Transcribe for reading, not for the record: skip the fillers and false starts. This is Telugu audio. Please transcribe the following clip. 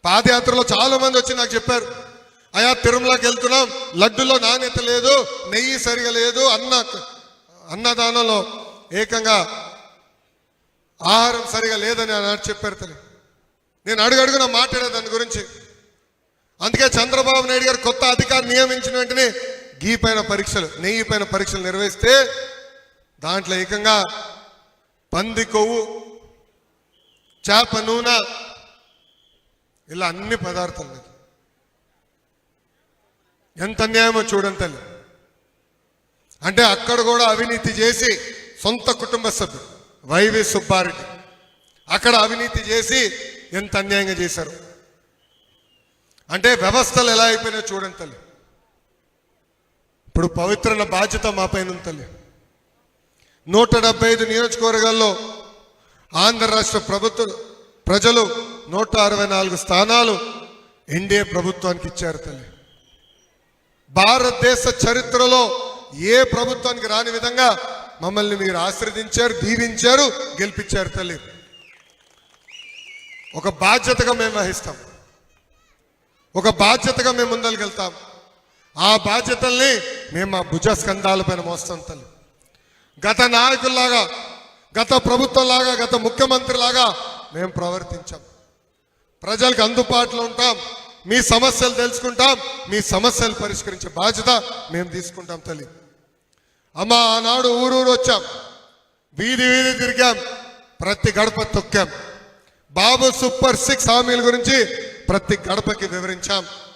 పాదయాత్రలో చాలా మంది వచ్చి నాకు చెప్పారు, అయా తిరుమలకి వెళ్తున్నాం, లడ్డులో నాణ్యత లేదు, నెయ్యి సరిగా లేదు, అన్నదానంలో ఏకంగా ఆహారం సరిగా లేదని అన్నాడు చెప్పారు తల్లి. నేను అడుగడుగున మాట్లాడే దాని గురించి. అందుకే చంద్రబాబు నాయుడు గారు కొత్త అధికారి నియమించిన వెంటనే గీ పైన పరీక్షలు, నెయ్యి పైన పరీక్షలు నిర్వహిస్తే దాంట్లో ఏకంగా పంది కొవ్వు, చేప నూనె, ఇలా అన్ని పదార్థాలు. ఎంత అన్యాయమో చూడండి తల్లి. అంటే అక్కడ కూడా అవినీతి చేసి సొంత కుటుంబ సభ్యుడు వైవి సుబ్బారెడ్డి అక్కడ అవినీతి చేసి ఎంత అన్యాయంగా చేశారు. అంటే వ్యవస్థలు ఎలా అయిపోయినాయో చూడండి తల్లి. ఇప్పుడు పవిత్రమైన బాధ్యత మా పైన ఉంది తల్లి. 175 నియోజకవర్గాల్లో ఆంధ్ర రాష్ట్ర ప్రజలు 164 స్థానాలు ఎన్డీఏ ప్రభుత్వానికి ఇచ్చారు తల్లి. భారతదేశ చరిత్రలో ఏ ప్రభుత్వానికి రాని విధంగా మమ్మల్ని మీరు ఆశీర్వదించారు, దీవించారు, గెలిపించారు తల్లి. ఒక బాధ్యతగా మేము వహిస్తాం, ఒక బాధ్యతగా మేము ముందరికెళ్తాం. ఆ బాధ్యతల్ని మేము మా భుజ స్కంధాలపైన మోస్తాం తల్లి. గత నాయకుల్లాగా, గత ప్రభుత్వంలాగా, గత ముఖ్యమంత్రి లాగా మేము ప్రవర్తించాం. ప్రజలకు అందుబాటులో ఉంటాం, మీ సమస్యలు తెలుసుకుంటాం, మీ సమస్యలు పరిష్కరించే బాధ్యత మేము తీసుకుంటాం తల్లి. అమ్మ, ఆనాడు ఊరూరు వచ్చాం, వీధి వీధి తిరిగాం, ప్రతి గడప తొక్కాం. బాబు సూపర్ 6 హామీల గురించి ప్రతి గడపకి వివరించాం.